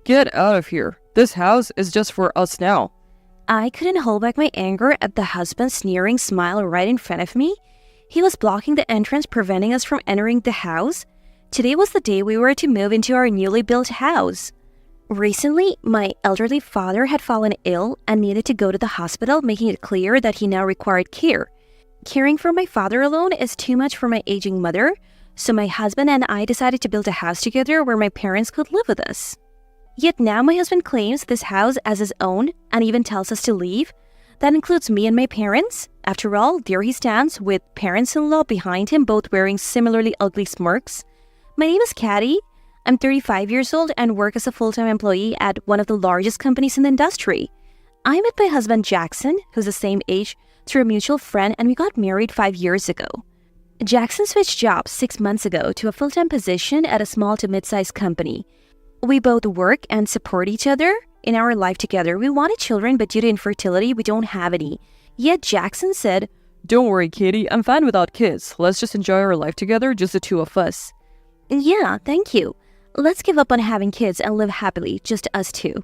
Get out of here. This house is just for us now. I couldn't hold back my anger at the husband's sneering smile right in front of me. He was blocking the entrance, preventing us from entering the house. Today was the day we were to move into our newly built house. Recently, my elderly father had fallen ill and needed to go to the hospital, making it clear that he now required care. Caring for my father alone is too much for my aging mother, so my husband and I decided to build a house together where my parents could live with us. Yet now my husband claims this house as his own and even tells us to leave. That includes me and my parents. After all, there he stands with parents-in-law behind him, both wearing similarly ugly smirks. My name is Caddy. I'm 35 years old and work as a full-time employee at one of the largest companies in the industry. I met my husband Jackson, who's the same age, through a mutual friend, and we got married 5 years ago. Jackson switched jobs 6 months ago to a full-time position at a small to mid-sized company. We both work and support each other in our life together. We wanted children, but due to infertility, we don't have any. Yet Jackson said, Don't worry, Katie. I'm fine without kids. Let's just enjoy our life together, just the two of us. Yeah, thank you. Let's give up on having kids and live happily, just us two.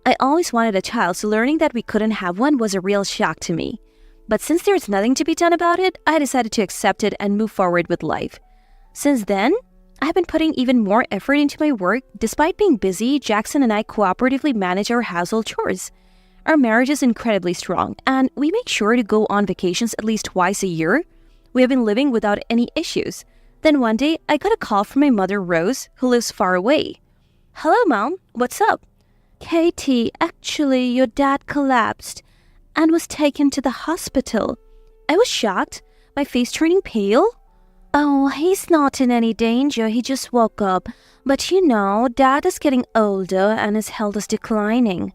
I always wanted a child, so learning that we couldn't have one was a real shock to me. But since there's nothing to be done about it, I decided to accept it and move forward with life. Since then, I've been putting even more effort into my work. Despite being busy, Jackson and I cooperatively manage our household chores. Our marriage is incredibly strong, and we make sure to go on vacations at least twice a year. We have been living without any issues. Then one day, I got a call from my mother, Rose, who lives far away. Hello, Mom. What's up? Katie, actually, your dad collapsed and was taken to the hospital. I was shocked, my face turning pale. Oh, he's not in any danger. He just woke up. But you know, Dad is getting older and his health is declining.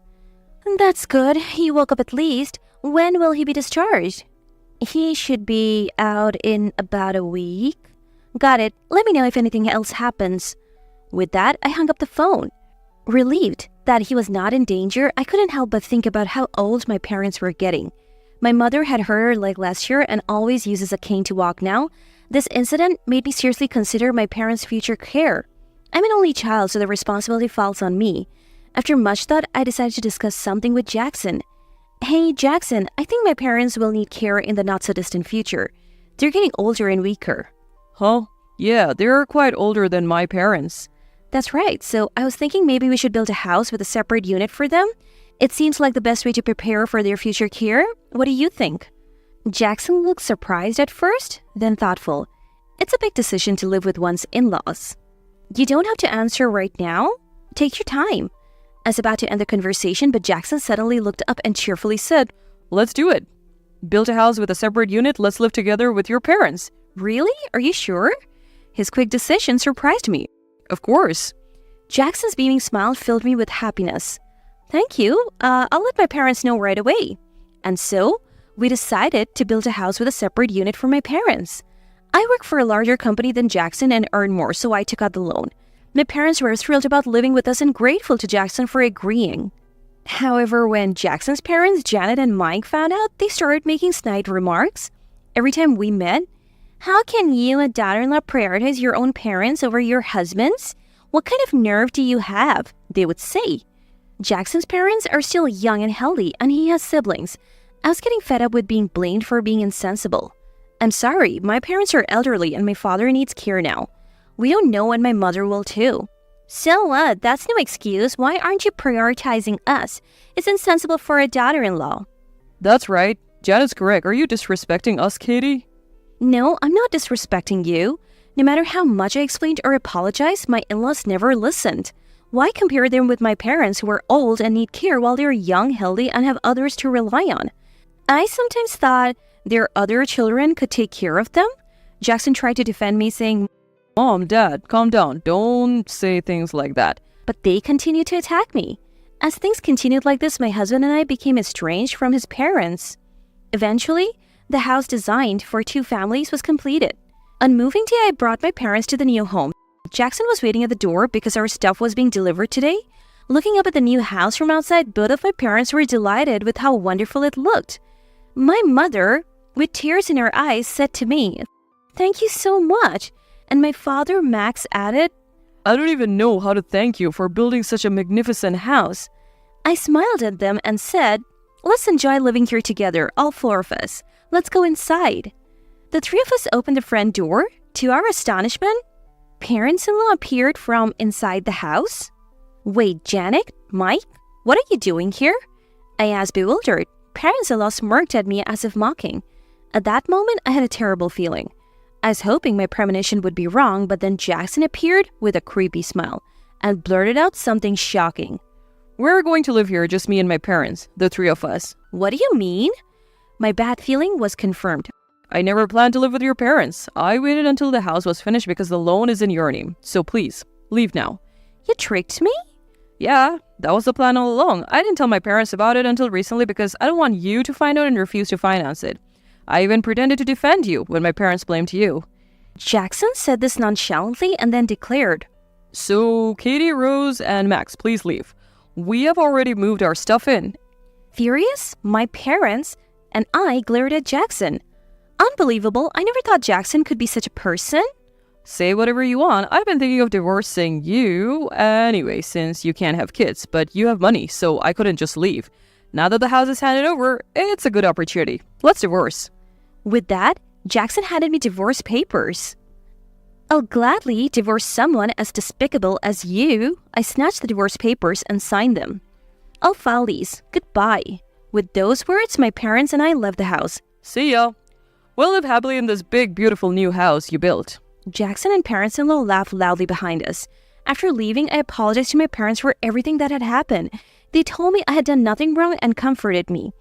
That's good. He woke up at least. When will he be discharged? He should be out in about a week. Got it. Let me know if anything else happens. With that, I hung up the phone. Relieved that he was not in danger, I couldn't help but think about how old my parents were getting. My mother had hurt her leg last year and always uses a cane to walk now. This incident made me seriously consider my parents' future care. I'm an only child, so the responsibility falls on me. After much thought, I decided to discuss something with Jackson. Hey, Jackson, I think my parents will need care in the not-so-distant future. They're getting older and weaker. Huh? Yeah, they're quite older than my parents. That's right, so I was thinking maybe we should build a house with a separate unit for them. It seems like the best way to prepare for their future care. What do you think? Jackson looked surprised at first, then thoughtful. It's a big decision to live with one's in-laws. You don't have to answer right now. Take your time. I was about to end the conversation, but Jackson suddenly looked up and cheerfully said, Let's do it. Build a house with a separate unit. Let's live together with your parents. Really? Are you sure? His quick decision surprised me. Of course. Jackson's beaming smile filled me with happiness. Thank you. I'll let my parents know right away. And so, we decided to build a house with a separate unit for my parents. I work for a larger company than Jackson and earn more, so I took out the loan. My parents were thrilled about living with us and grateful to Jackson for agreeing. However, when Jackson's parents, Janet and Mike, found out, they started making snide remarks. Every time we met, how can you, a daughter-in-law, prioritize your own parents over your husband's? What kind of nerve do you have? They would say. Jackson's parents are still young and healthy, and he has siblings. I was getting fed up with being blamed for being insensible. I'm sorry, my parents are elderly and my father needs care now. We don't know when my mother will too. So what? That's no excuse. Why aren't you prioritizing us? It's insensible for a daughter-in-law. That's right. Janet's correct. Are you disrespecting us, Katie? No, I'm not disrespecting you. No matter how much I explained or apologized, my in-laws never listened. Why compare them with my parents who are old and need care while they're young, healthy, and have others to rely on? I sometimes thought their other children could take care of them. Jackson tried to defend me, saying, Mom, Dad, calm down. Don't say things like that. But they continued to attack me. As things continued like this, my husband and I became estranged from his parents. Eventually, the house designed for 2 families was completed. On moving day, I brought my parents to the new home. Jackson was waiting at the door because our stuff was being delivered today. Looking up at the new house from outside, both of my parents were delighted with how wonderful it looked. My mother, with tears in her eyes, said to me, "Thank you so much." And my father, Max, added, I don't even know how to thank you for building such a magnificent house. I smiled at them and said, let's enjoy living here together, all four of us. Let's go inside. The three of us opened the front door. To our astonishment, parents-in-law appeared from inside the house. Wait, Janet? Mike? What are you doing here? I asked, bewildered. Parents-in-law smirked at me as if mocking. At that moment, I had a terrible feeling. I was hoping my premonition would be wrong, but then Jackson appeared with a creepy smile and blurted out something shocking. We're going to live here, just me and my parents, the three of us. What do you mean? My bad feeling was confirmed. I never planned to live with your parents. I waited until the house was finished because the loan is in your name. So please, leave now. You tricked me? Yeah, that was the plan all along. I didn't tell my parents about it until recently because I don't want you to find out and refuse to finance it. I even pretended to defend you when my parents blamed you. Jackson said this nonchalantly and then declared, So, Katie, Rose, and Max, please leave. We have already moved our stuff in. Furious, my parents and I glared at Jackson. Unbelievable, I never thought Jackson could be such a person. Say whatever you want. I've been thinking of divorcing you anyway since you can't have kids, but you have money, so I couldn't just leave. Now that the house is handed over, it's a good opportunity. Let's divorce. With that, Jackson handed me divorce papers. I'll gladly divorce someone as despicable as you. I snatched the divorce papers and signed them. I'll file these. Goodbye. With those words, my parents and I left the house. See ya. We'll live happily in this big, beautiful new house you built. Jackson and parents-in-law laughed loudly behind us. After leaving, I apologized to my parents for everything that had happened. They told me I had done nothing wrong and comforted me.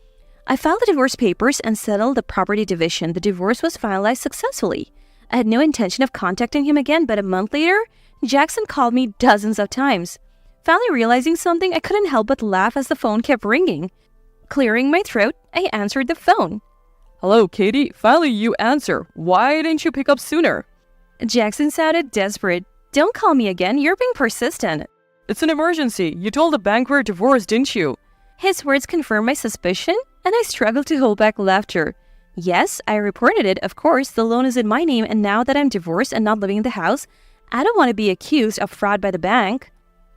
I filed the divorce papers and settled the property division. The divorce was finalized successfully. I had no intention of contacting him again, but a month later, Jackson called me dozens of times. Finally realizing something, I couldn't help but laugh as the phone kept ringing. Clearing my throat, I answered the phone. Hello, Katie. Finally, you answer. Why didn't you pick up sooner? Jackson sounded desperate. Don't call me again. You're being persistent. It's an emergency. You told the bank we're divorced, didn't you? His words confirmed my suspicion, and I struggled to hold back laughter. Yes, I reported it, of course. The loan is in my name, and now that I'm divorced and not living in the house, I don't want to be accused of fraud by the bank.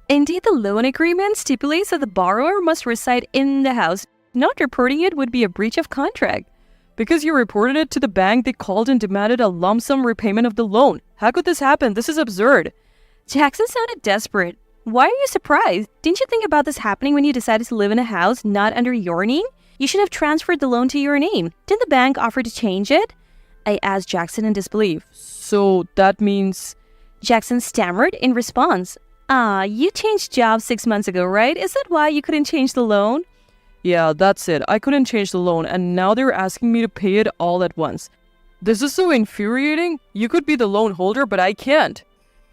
Indeed, the loan agreement stipulates that the borrower must reside in the house. Not reporting it would be a breach of contract. Because you reported it to the bank, they called and demanded a lump sum repayment of the loan. How could this happen? This is absurd. Jackson sounded desperate. Why are you surprised? Didn't you think about this happening when you decided to live in a house not under your name? You should have transferred the loan to your name. Didn't the bank offer to change it? I asked Jackson in disbelief. So that means... Jackson stammered in response. You changed jobs 6 months ago, right? Is that why you couldn't change the loan? Yeah, that's it. I couldn't change the loan, and now they're asking me to pay it all at once. This is so infuriating. You could be the loan holder, but I can't.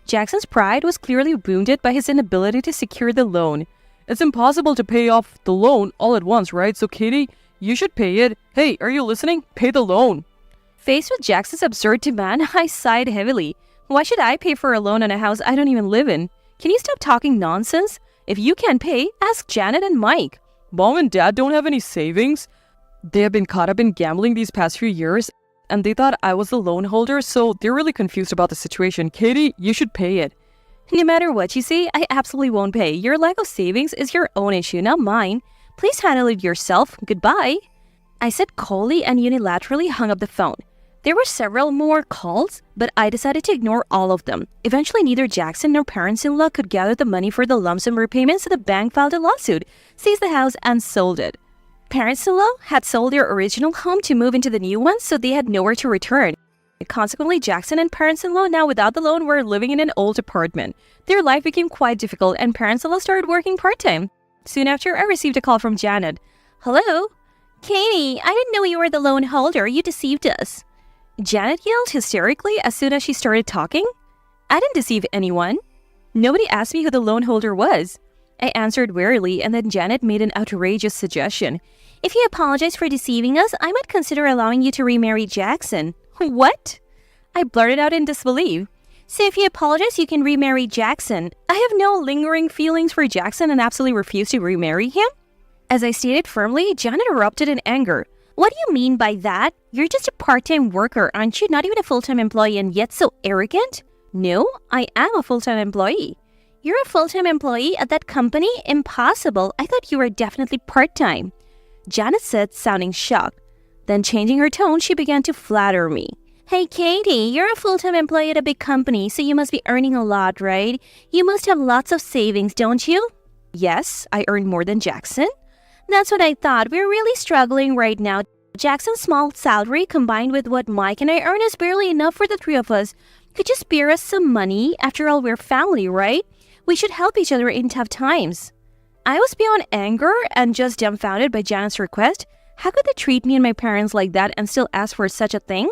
Jackson's pride was clearly wounded by his inability to secure the loan. It's impossible to pay off the loan all at once, right? So, Katie, you should pay it. Hey, are you listening? Pay the loan. Faced with Jackson's absurd demand, I sighed heavily. Why should I pay for a loan on a house I don't even live in? Can you stop talking nonsense? If you can't pay, ask Janet and Mike. Mom and Dad don't have any savings. They have been caught up in gambling these past few years, and they thought I was the loan holder, so they're really confused about the situation. Katie, you should pay it. No matter what you say, I absolutely won't pay. Your lack of savings is your own issue, not mine. Please handle it yourself. Goodbye. I said coldly and unilaterally hung up the phone. There were several more calls, but I decided to ignore all of them. Eventually, neither Jackson nor parents-in-law could gather the money for the lump sum repayment, so the bank filed a lawsuit, seized the house, and sold it. Parents-in-law had sold their original home to move into the new one, so they had nowhere to return. Consequently, Jackson and parents-in-law, now without the loan, were living in an old apartment. Their life became quite difficult, and parents-in-law started working part-time. Soon after, I received a call from Janet. Hello? Katie, I didn't know you were the loan holder. You deceived us. Janet yelled hysterically as soon as she started talking. I didn't deceive anyone. Nobody asked me who the loan holder was. I answered wearily, and then Janet made an outrageous suggestion. If you apologize for deceiving us, I might consider allowing you to remarry Jackson. What? I blurted out in disbelief. So if you apologize, you can remarry Jackson. I have no lingering feelings for Jackson and absolutely refuse to remarry him. As I stated firmly, Janet erupted in anger. What do you mean by that? You're just a part-time worker, aren't you? Not even a full-time employee and yet so arrogant? No, I am a full-time employee. You're a full-time employee at that company? Impossible. I thought you were definitely part-time. Janet said, sounding shocked. Then changing her tone, she began to flatter me. Hey, Katie, you're a full-time employee at a big company, so you must be earning a lot, right? You must have lots of savings, don't you? Yes, I earn more than Jackson. That's what I thought. We're really struggling right now. Jackson's small salary combined with what Mike and I earn is barely enough for the three of us. Could you spare us some money? After all, we're family, right? We should help each other in tough times. I was beyond anger and just dumbfounded by Janet's request. How could they treat me and my parents like that and still ask for such a thing?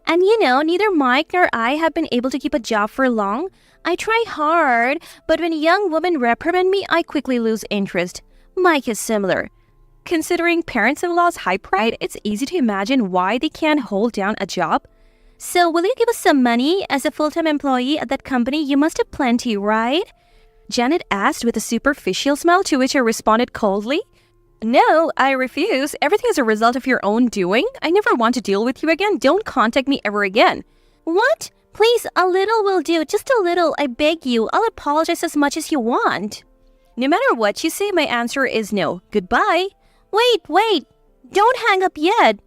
And neither Mike nor I have been able to keep a job for long. I try hard, but when a young woman reprimand me, I quickly lose interest. Mike is similar. Considering parents-in-law's high pride, it's easy to imagine why they can't hold down a job. So will you give us some money? As a full-time employee at that company, you must have plenty, right? Janet asked with a superficial smile, to which I responded coldly. No, I refuse. Everything is a result of your own doing. I never want to deal with you again. Don't contact me ever again. What? Please, a little will do. Just a little, I beg you. I'll apologize as much as you want. No matter what you say, my answer is no. Goodbye. Wait. Don't hang up yet.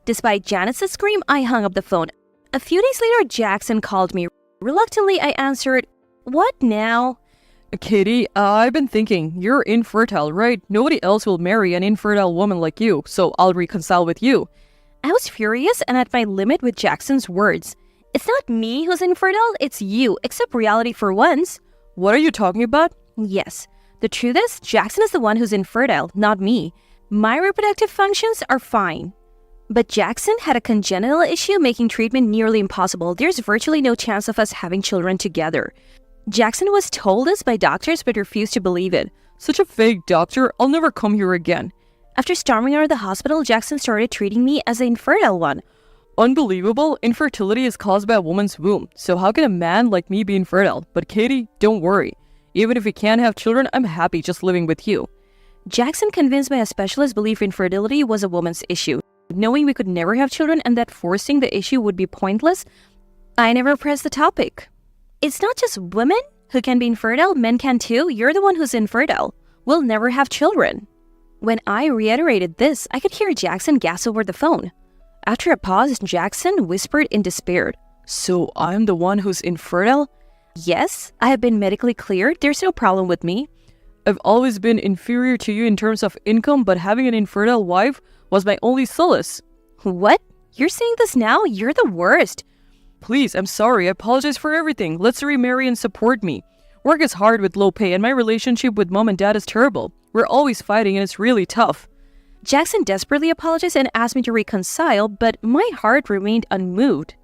Despite Janet's scream, I hung up the phone. A few days later, Jackson called me. Reluctantly, I answered, What now? Katie, I've been thinking, you're infertile, right? Nobody else will marry an infertile woman like you, so I'll reconcile with you. I was furious and at my limit with Jackson's words. It's not me who's infertile, it's you. Accept reality for once. What are you talking about? Yes. The truth is, Jackson is the one who's infertile, not me. My reproductive functions are fine. But Jackson had a congenital issue making treatment nearly impossible. There's virtually no chance of us having children together. Jackson was told this by doctors but refused to believe it. Such a fake doctor, I'll never come here again. After storming out of the hospital, Jackson started treating me as an infertile one. Unbelievable, infertility is caused by a woman's womb, so how can a man like me be infertile? But Katie, don't worry. Even if we can't have children, I'm happy just living with you. Jackson, convinced by a specialist, believed infertility was a woman's issue. Knowing we could never have children and that forcing the issue would be pointless, I never pressed the topic. It's not just women who can be infertile, men can too. You're the one who's infertile. We'll never have children. When I reiterated this, I could hear Jackson gasp over the phone. After a pause, Jackson whispered in despair, So I'm the one who's infertile? Yes, I have been medically cleared. There's no problem with me. I've always been inferior to you in terms of income, but having an infertile wife was my only solace. What? You're saying this now? You're the worst. Please, I'm sorry. I apologize for everything. Let's remarry and support me. Work is hard with low pay, and my relationship with mom and dad is terrible. We're always fighting, and it's really tough. Jackson desperately apologized and asked me to reconcile, but my heart remained unmoved.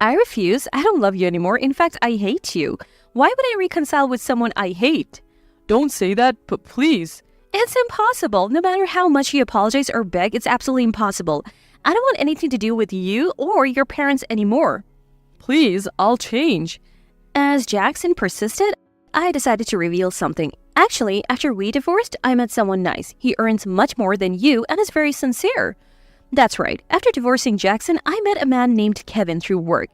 I refuse. I don't love you anymore. In fact, I hate you. Why would I reconcile with someone I hate? Don't say that, but please. It's impossible. No matter how much you apologize or beg, it's absolutely impossible. I don't want anything to do with you or your parents anymore. Please, I'll change. As Jackson persisted, I decided to reveal something. Actually, after we divorced, I met someone nice. He earns much more than you and is very sincere. That's right. After divorcing Jackson, I met a man named Kevin through work.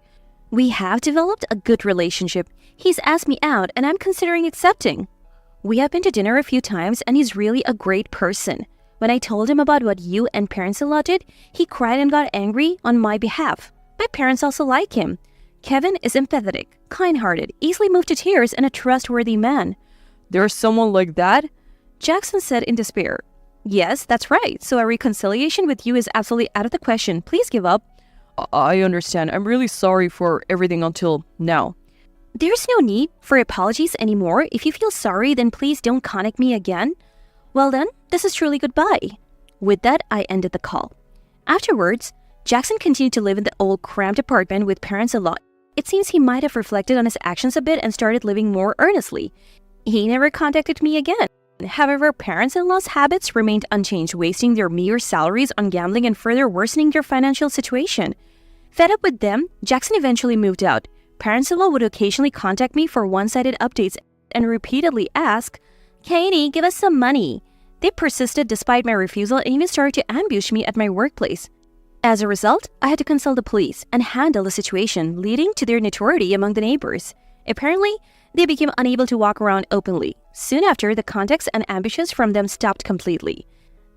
We have developed a good relationship. He's asked me out and I'm considering accepting. We have been to dinner a few times and he's really a great person. When I told him about what you and parents-in-law did, he cried and got angry on my behalf. My parents also like him. Kevin is empathetic, kind-hearted, easily moved to tears, and a trustworthy man. There's someone like that? Jackson said in despair. Yes, that's right. So a reconciliation with you is absolutely out of the question. Please give up. I understand. I'm really sorry for everything until now. There's no need for apologies anymore. If you feel sorry, then please don't contact me again. Well then, this is truly goodbye. With that, I ended the call. Afterwards, Jackson continued to live in the old cramped apartment with parents-in-law. It seems he might have reflected on his actions a bit and started living more earnestly. He never contacted me again. However, parents-in-law's habits remained unchanged, wasting their meager salaries on gambling and further worsening their financial situation. Fed up with them, Jackson eventually moved out. Parents-in-law would occasionally contact me for one-sided updates and repeatedly ask, Katie, give us some money. They persisted despite my refusal and even started to ambush me at my workplace. As a result, I had to consult the police and handle the situation, leading to their notoriety among the neighbors. Apparently, they became unable to walk around openly. Soon after, the contacts and ambitions from them stopped completely.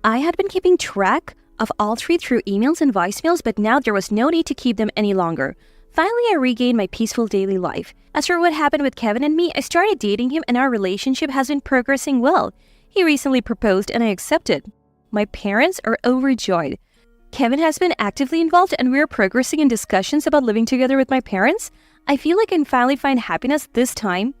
I had been keeping track of all three through emails and voicemails, but now there was no need to keep them any longer. Finally, I regained my peaceful daily life. As for what happened with Kevin and me, I started dating him and our relationship has been progressing well. He recently proposed and I accepted. My parents are overjoyed. Kevin has been actively involved and we are progressing in discussions about living together with my parents. I feel like I can finally find happiness this time.